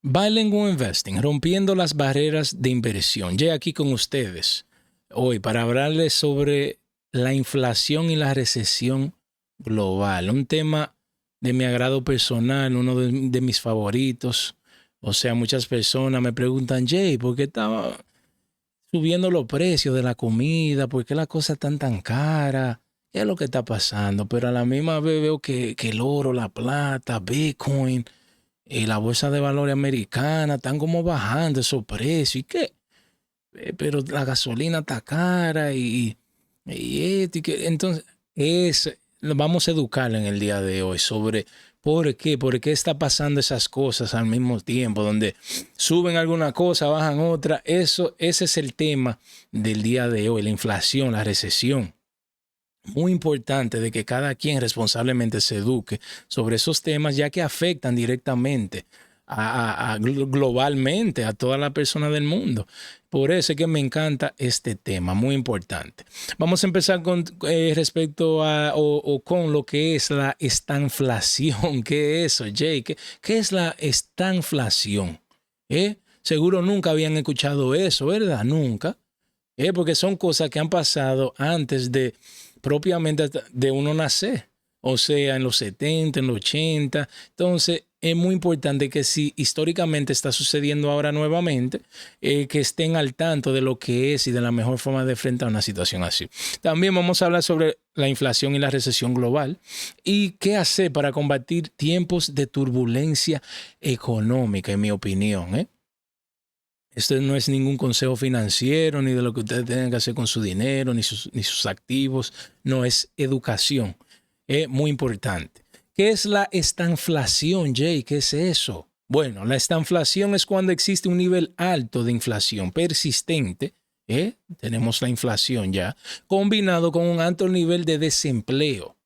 Bilingual Investing, rompiendo las barreras de inversión. Ya aquí con ustedes hoy para hablarles sobre la inflación y la recesión global. Un tema de mi agrado personal, uno de mis favoritos. O sea, muchas personas me preguntan, Jay, ¿por qué estaba subiendo los precios de la comida? ¿Por qué las cosas están tan caras? ¿Qué es lo que está pasando? Pero a la misma vez veo que el oro, la plata, Bitcoin y la bolsa de valores americana están como bajando esos precios. ¿Y qué? Pero la gasolina está cara y esto y que. Entonces, vamos a educar en el día de hoy sobre por qué está pasando esas cosas al mismo tiempo, donde suben alguna cosa, bajan otra. Ese es el tema del día de hoy, la inflación, la recesión. Muy importante de que cada quien responsablemente se eduque sobre esos temas, ya que afectan directamente globalmente a todas las personas del mundo. Por eso es que me encanta este tema, muy importante. Vamos a empezar con respecto a o con lo que es la estanflación. ¿Qué es eso, Jay? ¿Qué es la estanflación? Seguro nunca habían escuchado eso, ¿verdad? Nunca. Porque son cosas que han pasado antes de propiamente de uno nacer. O sea, en los 70, en los 80. Entonces, es muy importante que si históricamente está sucediendo ahora nuevamente, que estén al tanto de lo que es y de la mejor forma de enfrentar una situación así. También vamos a hablar sobre la inflación y la recesión global y qué hacer para combatir tiempos de turbulencia económica, en mi opinión. Esto no es ningún consejo financiero, ni de lo que ustedes tengan que hacer con su dinero, ni sus activos. No, es educación. Es muy importante. ¿Qué es la estanflación, Jay? ¿Qué es eso? Bueno, la estanflación es cuando existe un nivel alto de inflación persistente. Tenemos la inflación ya, combinado con un alto nivel de desempleo.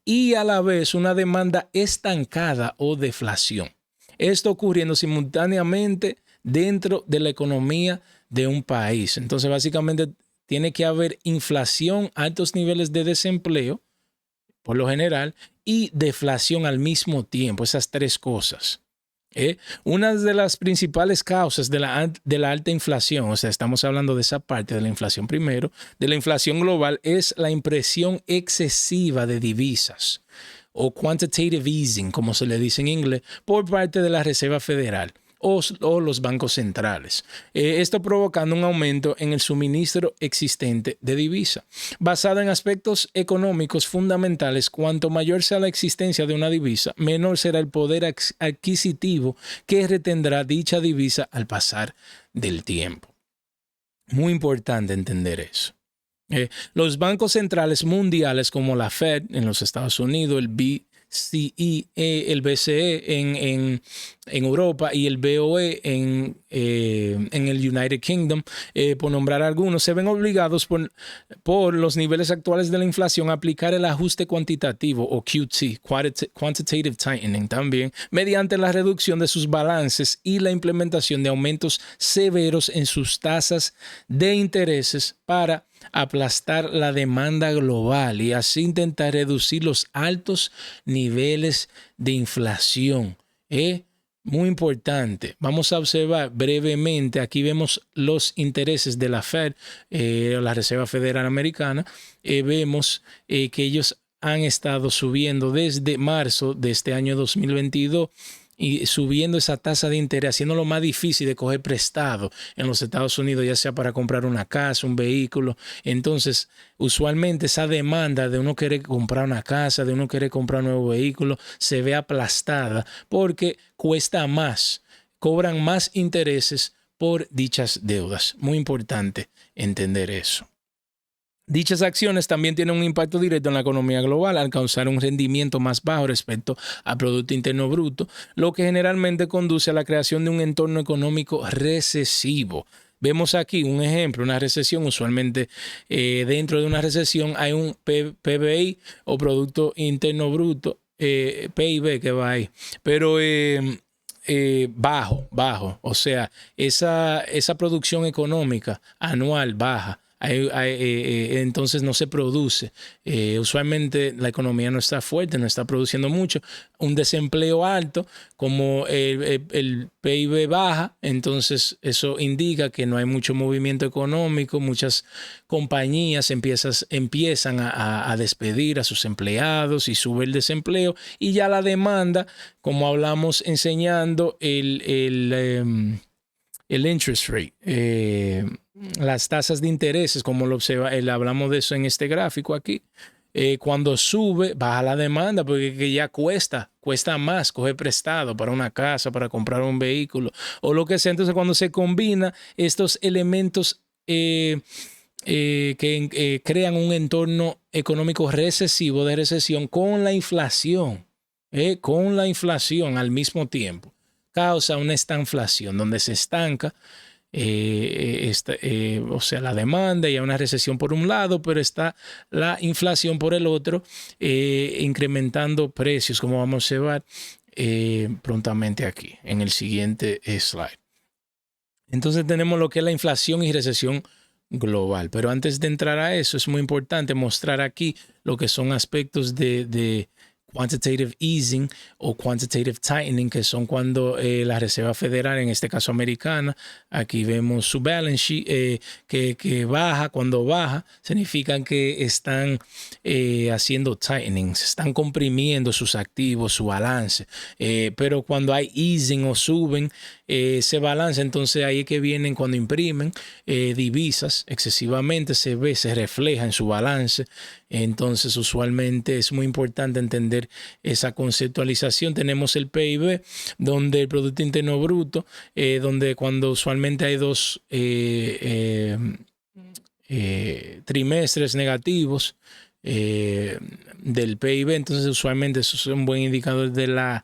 Y a la vez una demanda estancada o deflación. Esto ocurriendo simultáneamente dentro de la economía de un país. Entonces, básicamente, tiene que haber inflación, altos niveles de desempleo, por lo general, y deflación al mismo tiempo, esas tres cosas. Una de las principales causas de la alta inflación, o sea, estamos hablando de esa parte de la inflación primero, de la inflación global, es la impresión excesiva de divisas o quantitative easing, como se le dice en inglés, por parte de la Reserva Federal o los bancos centrales. Esto provocando un aumento en el suministro existente de divisa. Basado en aspectos económicos fundamentales, cuanto mayor sea la existencia de una divisa, menor será el poder adquisitivo que retendrá dicha divisa al pasar del tiempo. Muy importante entender eso. Los bancos centrales mundiales como la Fed en los Estados Unidos, el BCE, el BCE en Europa y el BOE en el United Kingdom, por nombrar algunos, se ven obligados por los niveles actuales de la inflación a aplicar el ajuste cuantitativo o QT, Quantitative Tightening también, mediante la reducción de sus balances y la implementación de aumentos severos en sus tasas de intereses para aplastar la demanda global y así intentar reducir los altos niveles de inflación. Muy importante. Vamos a observar brevemente. Aquí vemos los intereses de la Fed, la Reserva Federal Americana. Vemos que ellos han estado subiendo desde marzo de este año 2022 y subiendo esa tasa de interés, haciéndolo más difícil de coger prestado en los Estados Unidos, ya sea para comprar una casa, un vehículo. Entonces, usualmente esa demanda de uno querer comprar una casa, de uno querer comprar un nuevo vehículo, se ve aplastada porque cuesta más, cobran más intereses por dichas deudas. Muy importante entender eso. Dichas acciones también tienen un impacto directo en la economía global al causar un rendimiento más bajo respecto al Producto Interno Bruto, lo que generalmente conduce a la creación de un entorno económico recesivo. Vemos aquí un ejemplo, una recesión. Usualmente dentro de una recesión hay un PBI o Producto Interno Bruto, PIB que va ahí, pero bajo. O sea, esa producción económica anual baja entonces no se produce. Usualmente la economía no está fuerte, no está produciendo mucho. Un desempleo alto, como el PIB baja, entonces eso indica que no hay mucho movimiento económico, muchas compañías empiezan a despedir a sus empleados y sube el desempleo y ya la demanda, como hablamos enseñando el interest rate, las tasas de intereses, como lo hablamos de eso en este gráfico aquí. Cuando sube, baja la demanda porque que ya cuesta más coger prestado para una casa, para comprar un vehículo o lo que sea. Entonces, cuando se combina estos elementos que crean un entorno económico recesivo de recesión con la inflación al mismo tiempo, causa una estanflación donde se estanca o sea, la demanda y hay una recesión por un lado, pero está la inflación por el otro, incrementando precios, como vamos a ver prontamente aquí en el siguiente slide. Entonces tenemos lo que es la inflación y recesión global, pero antes de entrar a eso es muy importante mostrar aquí lo que son aspectos de quantitative easing o quantitative tightening, que son cuando la Reserva Federal, en este caso americana, aquí vemos su balance sheet, que baja. Cuando baja, significan que están haciendo tightening, se están comprimiendo sus activos, su balance. Pero cuando hay easing o suben, se balance, entonces ahí es que vienen cuando imprimen divisas excesivamente, se refleja en su balance. Entonces usualmente es muy importante entender esa conceptualización. Tenemos el PIB, donde el Producto Interno Bruto, donde cuando usualmente hay dos trimestres negativos del PIB, entonces usualmente eso es un buen indicador de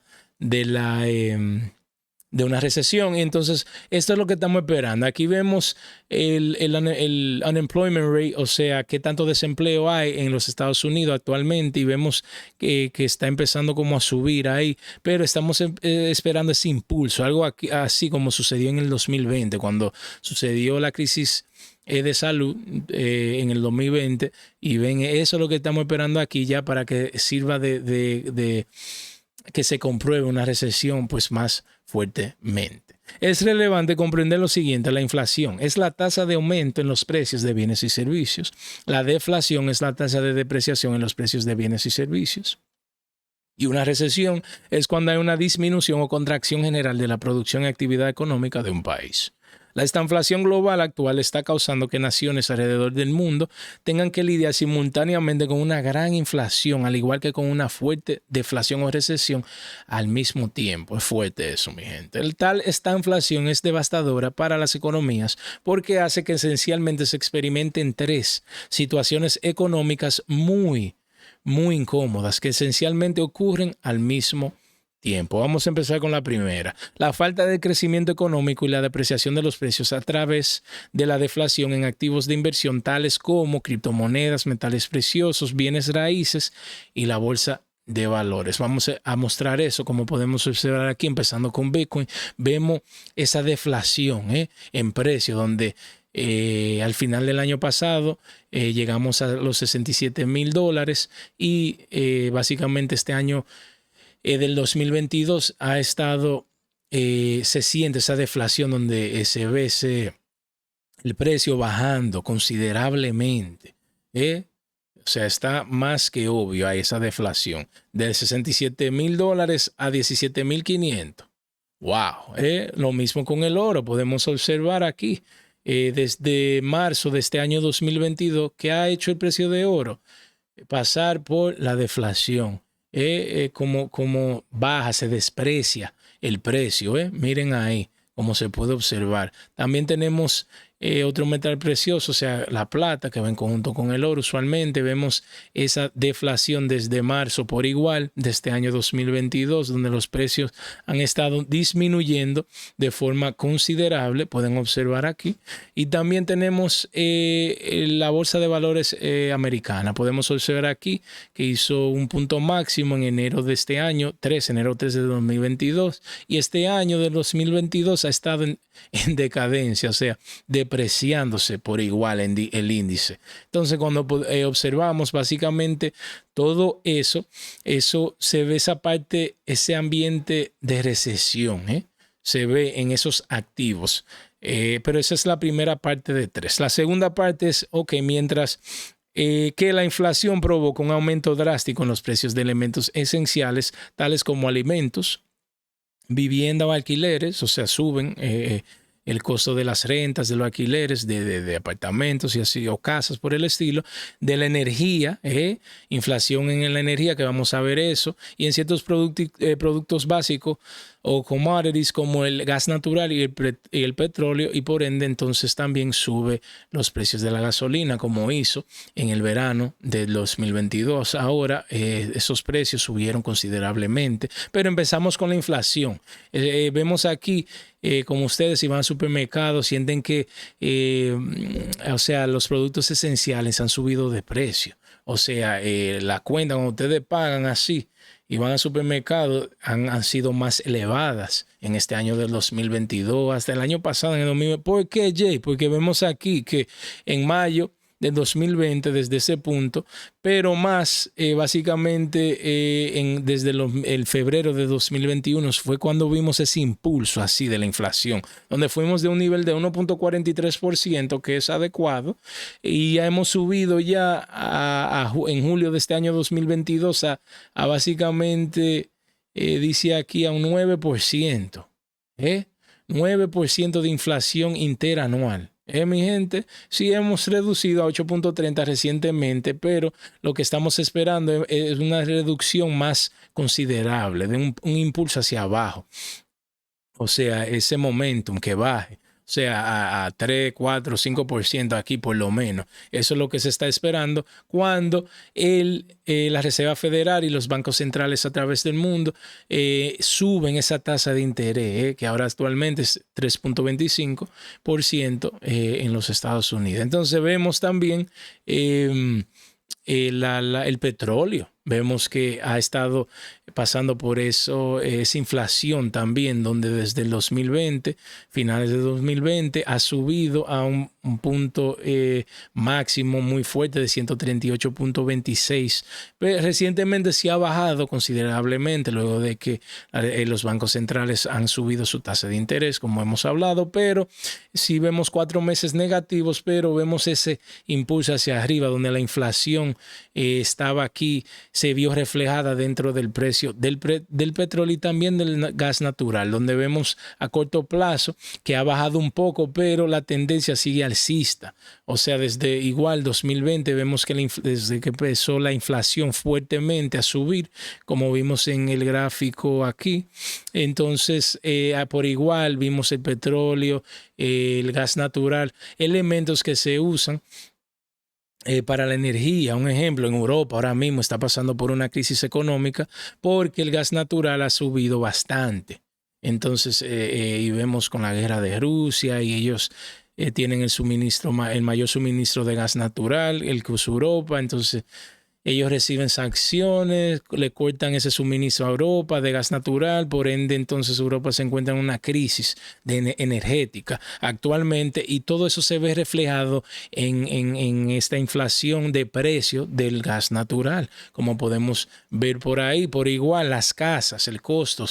una recesión. Y entonces esto es lo que estamos esperando. Aquí vemos el unemployment rate, o sea, qué tanto desempleo hay en los Estados Unidos actualmente, y vemos que está empezando como a subir ahí, pero estamos esperando ese impulso, algo así como sucedió en el 2020, cuando sucedió la crisis de salud en el 2020, y ven, eso es lo que estamos esperando aquí ya para que sirva de que se compruebe una recesión pues más fuertemente. Es relevante comprender lo siguiente: la inflación es la tasa de aumento en los precios de bienes y servicios. La deflación es la tasa de depreciación en los precios de bienes y servicios. Y una recesión es cuando hay una disminución o contracción general de la producción y actividad económica de un país. La estanflación global actual está causando que naciones alrededor del mundo tengan que lidiar simultáneamente con una gran inflación, al igual que con una fuerte deflación o recesión al mismo tiempo. Es fuerte eso, mi gente. Esta inflación es devastadora para las economías porque hace que esencialmente se experimenten tres situaciones económicas muy incómodas que esencialmente ocurren al mismo tiempo. Vamos a empezar con la primera: la falta de crecimiento económico y la depreciación de los precios a través de la deflación en activos de inversión tales como criptomonedas, metales preciosos, bienes raíces y la bolsa de valores. Vamos a mostrar eso, como podemos observar aquí, empezando con Bitcoin. Vemos esa deflación en precio, donde al final del año pasado llegamos a los $67,000 y básicamente este año del 2022 ha estado, se siente esa deflación donde se ve el precio bajando considerablemente. O sea, está más que obvio a esa deflación de $67,000 a $17,500. ¡Wow! Lo mismo con el oro. Podemos observar aquí desde marzo de este año 2022 que ha hecho el precio de oro pasar por la deflación. Como baja, se desprecia el precio. Miren ahí cómo se puede observar. También tenemos otro metal precioso, o sea, la plata, que va en conjunto con el oro. Usualmente vemos esa deflación desde marzo por igual de este año 2022, donde los precios han estado disminuyendo de forma considerable. Pueden observar aquí. Y también tenemos la bolsa de valores americana. Podemos observar aquí que hizo un punto máximo en enero de este año, enero 3 de 2022, y este año de 2022 ha estado en decadencia, o sea, de depreciándose por igual el índice. Entonces, cuando observamos básicamente todo eso se ve esa parte, ese ambiente de recesión, se ve en esos activos. Pero esa es la primera parte de 3. La segunda parte es, mientras que la inflación provoca un aumento drástico en los precios de elementos esenciales, tales como alimentos, vivienda o alquileres, o sea, suben el costo de las rentas, de los alquileres, de apartamentos y así, o casas por el estilo, de la energía, inflación en la energía, que vamos a ver eso, y en ciertos productos básicos o commodities como el gas natural y el petróleo, y por ende entonces también sube los precios de la gasolina, como hizo en el verano del 2022. Ahora esos precios subieron considerablemente, pero empezamos con la inflación. Vemos aquí, como ustedes si van al supermercado, sienten que los productos esenciales han subido de precio. O sea, la cuenta cuando ustedes pagan así y van al supermercado han sido más elevadas en este año del 2022 hasta el año pasado, en el 2020. ¿Por qué, Jay? Porque vemos aquí que en mayo del 2020, desde ese punto, pero más básicamente desde el febrero de 2021 fue cuando vimos ese impulso así de la inflación, donde fuimos de un nivel de 1.43%, que es adecuado, y ya hemos subido ya en julio de este año 2022 a básicamente, dice aquí, a un 9%, 9% de inflación interanual. Mi gente, sí hemos reducido a 8.30 recientemente, pero lo que estamos esperando es una reducción más considerable, de un impulso hacia abajo. O sea, ese momentum que baje. O sea, a 3, 4, 5% aquí por lo menos. Eso es lo que se está esperando cuando la Reserva Federal y los bancos centrales a través del mundo suben esa tasa de interés, que ahora actualmente es 3.25% en los Estados Unidos. Entonces vemos también el petróleo. Vemos que ha estado pasando por eso, esa inflación también, donde desde el 2020, finales de 2020, ha subido a un punto máximo muy fuerte de 138.26. Pero recientemente sí ha bajado considerablemente luego de que los bancos centrales han subido su tasa de interés, como hemos hablado, pero sí vemos 4 meses negativos, pero vemos ese impulso hacia arriba, donde la inflación estaba aquí, se vio reflejada dentro del precio del petróleo y también del gas natural, donde vemos a corto plazo que ha bajado un poco, pero la tendencia sigue alcista. O sea, desde igual 2020 vemos que desde que empezó la inflación fuertemente a subir, como vimos en el gráfico aquí, entonces por igual vimos el petróleo, el gas natural, elementos que se usan para la energía. Un ejemplo, en Europa ahora mismo está pasando por una crisis económica porque el gas natural ha subido bastante. Entonces, y vemos con la guerra de Rusia y ellos tienen el mayor suministro de gas natural, el que usa Europa. Entonces, ellos reciben sanciones, le cortan ese suministro a Europa de gas natural, por ende entonces Europa se encuentra en una crisis energética actualmente, y todo eso se ve reflejado en esta inflación de precio del gas natural, como podemos ver por ahí. Por igual las casas, el costo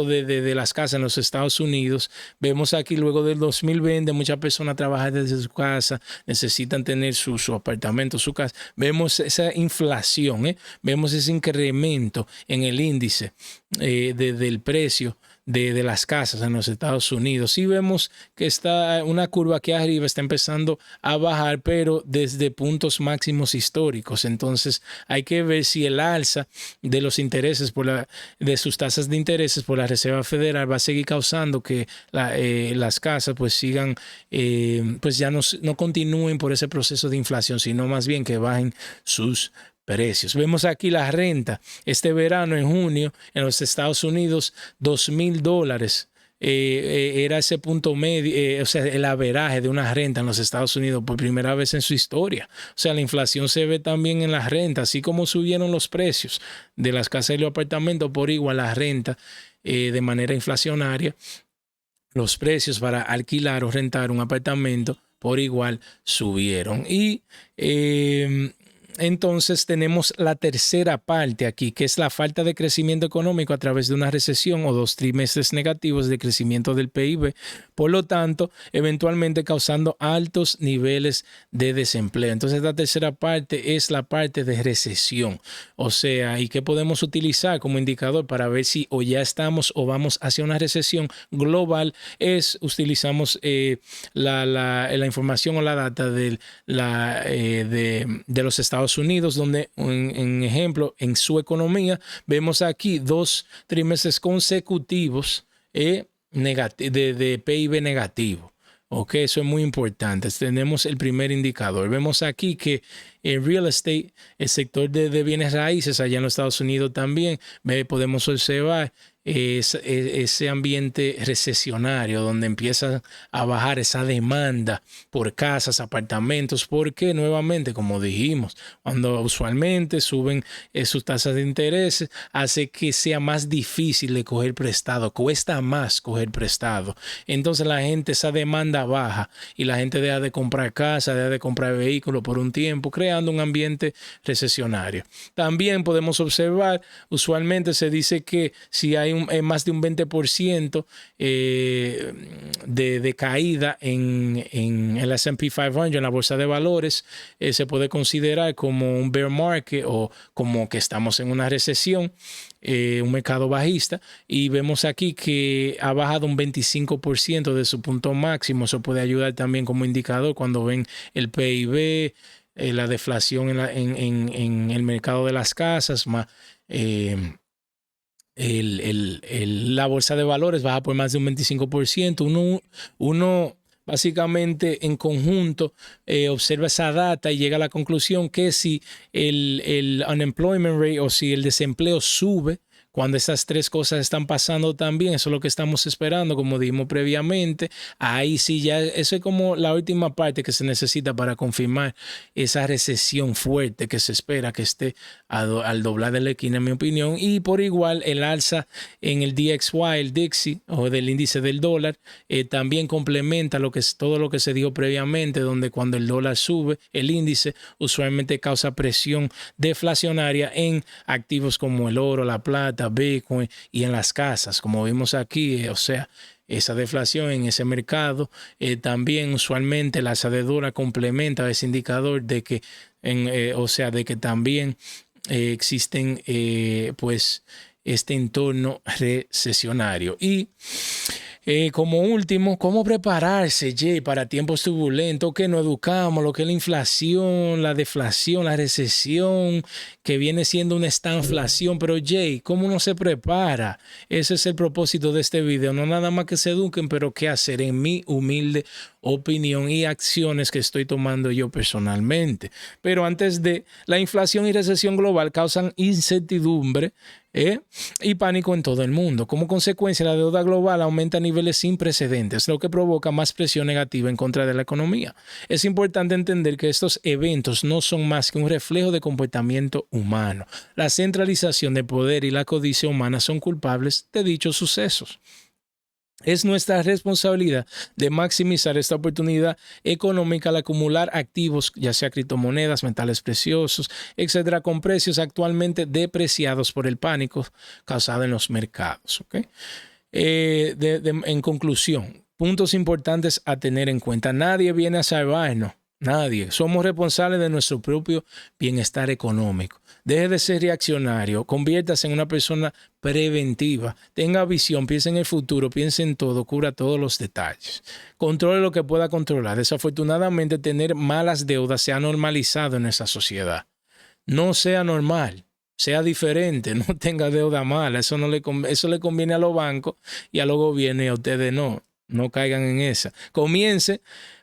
de las casas en los Estados Unidos, vemos aquí luego del 2020 muchas personas trabajan desde su casa, necesitan tener su apartamento, su casa. Vemos esa inflación, vemos ese incremento en el índice del precio de las casas en los Estados Unidos. Y vemos que está una curva aquí arriba, está empezando a bajar, pero desde puntos máximos históricos. Entonces hay que ver si el alza de los intereses de sus tasas de intereses por la Reserva Federal va a seguir causando que las casas pues sigan, pues ya no continúen por ese proceso de inflación, sino más bien que bajen sus precios. Vemos aquí la renta este verano, en junio, en los Estados Unidos, $2,000. Era ese punto medio, o sea, el averaje de una renta en los Estados Unidos por primera vez en su historia. O sea, la inflación se ve también en las rentas, así como subieron los precios de las casas y los apartamentos, por igual la renta de manera inflacionaria los precios para alquilar o rentar un apartamento por igual subieron. Y entonces tenemos la tercera parte aquí, que es la falta de crecimiento económico a través de una recesión o 2 trimestres negativos de crecimiento del PIB, por lo tanto, eventualmente causando altos niveles de desempleo. Entonces, la tercera parte es la parte de recesión, o sea, ¿y qué podemos utilizar como indicador para ver si o ya estamos o vamos hacia una recesión global? Utilizamos la información o la data de los Estados Unidos, donde en ejemplo en su economía vemos aquí 2 trimestres consecutivos de PIB negativo. Ok, eso es muy importante. Tenemos el primer indicador. Vemos aquí que el real estate, el sector de bienes raíces allá en los Estados Unidos también, podemos observar ese ambiente recesionario donde empieza a bajar esa demanda por casas, apartamentos, porque nuevamente, como dijimos, cuando usualmente suben sus tasas de interés, hace que sea más difícil de coger prestado, cuesta más coger prestado. Entonces la gente, esa demanda baja y la gente deja de comprar casa, deja de comprar vehículos por un tiempo, creando un ambiente recesionario. También podemos observar, usualmente se dice que si hay más de un 20% de caída en el S&P 500, en la bolsa de valores, se puede considerar como un bear market o como que estamos en una recesión, un mercado bajista, y vemos aquí que ha bajado un 25% de su punto máximo. Eso puede ayudar también como indicador cuando ven el PIB, la deflación en el mercado de las casas, más la bolsa de valores baja por más de un 25%. Uno básicamente en conjunto observa esa data y llega a la conclusión que si el unemployment rate o si el desempleo sube, cuando estas 3 cosas están pasando también, eso es lo que estamos esperando, como dijimos previamente. Ahí sí ya, eso es como la última parte que se necesita para confirmar esa recesión fuerte que se espera que esté al doblar de la esquina, en mi opinión. Y por igual, el alza en el DXY, el DXY, o del índice del dólar, también complementa todo lo que se dijo previamente, donde cuando el dólar sube, el índice usualmente causa presión deflacionaria en activos como el oro, la plata, Bitcoin y en las casas, como vimos aquí, o sea, esa deflación en ese mercado. También usualmente la alza de dólar complementa ese indicador de que, o sea, de que también existen pues este entorno recesionario. Y como último, ¿cómo prepararse, Jay, para tiempos turbulentos? Que nos educamos, lo que es la inflación, la deflación, la recesión, que viene siendo una estanflación. Pero, Jay, ¿cómo uno se prepara? Ese es el propósito de este video. No nada más que se eduquen, pero qué hacer, en mi humilde opinión y acciones que estoy tomando yo personalmente. Pero antes de, la inflación y recesión global causan incertidumbre y pánico en todo el mundo. Como consecuencia, la deuda global aumenta a niveles sin precedentes, lo que provoca más presión negativa en contra de la economía. Es importante entender que estos eventos no son más que un reflejo de comportamiento humano. La centralización de poder y la codicia humana son culpables de dichos sucesos. Es nuestra responsabilidad de maximizar esta oportunidad económica al acumular activos, ya sea criptomonedas, metales preciosos, etcétera, con precios actualmente depreciados por el pánico causado en los mercados. ¿Okay? En conclusión, puntos importantes a tener en cuenta. Nadie viene a salvarnos. Nadie. Somos responsables de nuestro propio bienestar económico. Deje de ser reaccionario. Conviértase en una persona preventiva. Tenga visión. Piense en el futuro. Piense en todo. Cubra todos los detalles. Controle lo que pueda controlar. Desafortunadamente, tener malas deudas se ha normalizado en esa sociedad. No sea normal. Sea diferente. No tenga deuda mala. Eso le conviene a los bancos y a los gobiernos, y a ustedes no. No caigan en esa. Comience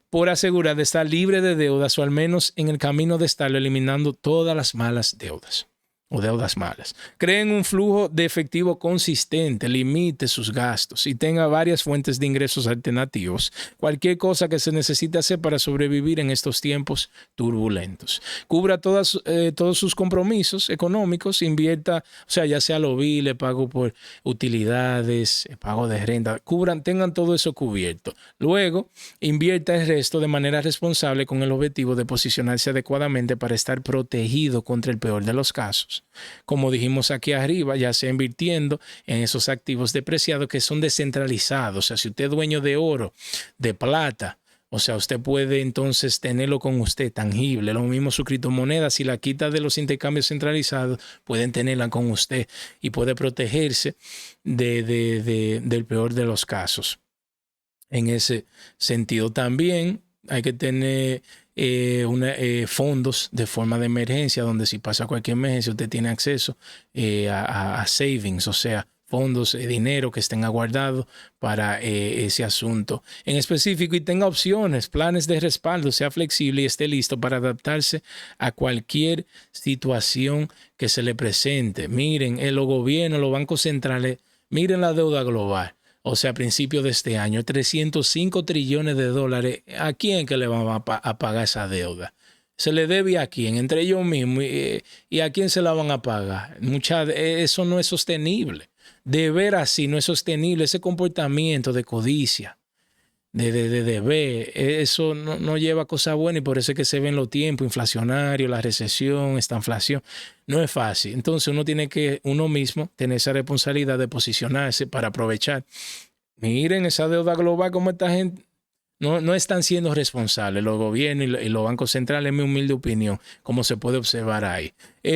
por asegurar de estar libre de deudas, o al menos en el camino de estarlo, eliminando todas las malas deudas. o deudas malas. Creen un flujo de efectivo consistente, limite sus gastos y tenga varias fuentes de ingresos alternativos. Cualquier cosa que se necesite hacer para sobrevivir en estos tiempos turbulentos. Cubra todos sus compromisos económicos, invierta, o sea, ya sea lo bile, pago por utilidades, pago de renta, tengan todo eso cubierto. Luego, invierta el resto de manera responsable con el objetivo de posicionarse adecuadamente para estar protegido contra el peor de los casos. Como dijimos aquí arriba, ya sea invirtiendo en esos activos depreciados que son descentralizados. O sea, si usted es dueño de oro, de plata, o sea, usted puede entonces tenerlo con usted tangible. Lo mismo su criptomoneda, si la quita de los intercambios centralizados, pueden tenerla con usted y puede protegerse del peor de los casos. En ese sentido también hay que tener fondos de forma de emergencia, donde si pasa cualquier emergencia usted tiene acceso a savings, o sea, fondos, dinero que estén aguardados para ese asunto en específico, y tenga opciones, planes de respaldo, sea flexible y esté listo para adaptarse a cualquier situación que se le presente. Miren, los gobiernos, los bancos centrales, miren la deuda global. O sea, a principios de este año, 305 trillones de dólares. ¿A quién que le van a pagar esa deuda? ¿Se le debe a quién? Entre ellos mismos. ¿Y a quién se la van a pagar? Eso no es sostenible. Deber así no es sostenible. Ese comportamiento de codicia, de deber, eso no lleva a cosas buenas, y por eso es que se ven los tiempos inflacionarios, la recesión, esta inflación. No es fácil. Entonces uno mismo tener esa responsabilidad de posicionarse para aprovechar. Miren esa deuda global, como esta gente no están siendo responsables, los gobiernos y los bancos centrales, en mi humilde opinión, como se puede observar ahí.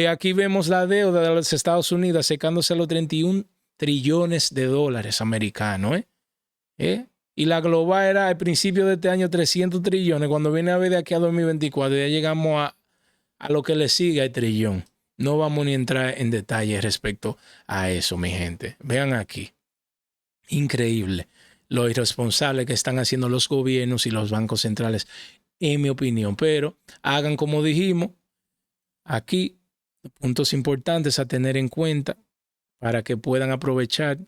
Aquí vemos la deuda de los Estados Unidos secándose a los 31 trillones de dólares americanos. Y la global era al principio de este año 300 trillones. Cuando viene a ver de aquí a 2024, ya llegamos a lo que le sigue al trillón. No vamos ni a entrar en detalle respecto a eso, mi gente. Vean aquí. Increíble lo irresponsable que están haciendo los gobiernos y los bancos centrales, en mi opinión. Pero hagan como dijimos aquí, puntos importantes a tener en cuenta para que puedan aprovechar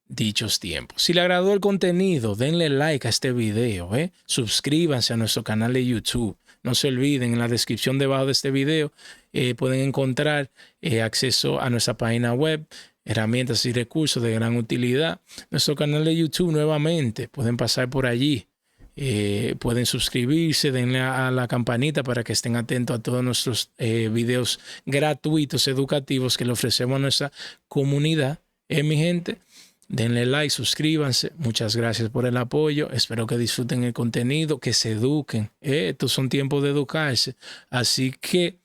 dichos tiempos. Si le agradó el contenido, denle like a este video, suscríbanse a nuestro canal de YouTube. No se olviden, en la descripción debajo de este video pueden encontrar acceso a nuestra página web, herramientas y recursos de gran utilidad. Nuestro canal de YouTube nuevamente, pueden pasar por allí. Pueden suscribirse, denle a la campanita para que estén atentos a todos nuestros videos gratuitos educativos que le ofrecemos a nuestra comunidad. Mi gente, denle like, suscríbanse. Muchas gracias por el apoyo. Espero que disfruten el contenido, que se eduquen. Estos son tiempos de educarse. Así que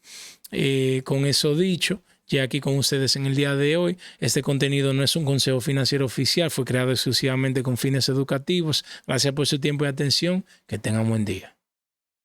con eso dicho, ya aquí con ustedes en el día de hoy. Este contenido no es un consejo financiero oficial, fue creado exclusivamente con fines educativos. Gracias por su tiempo y atención. Que tengan buen día.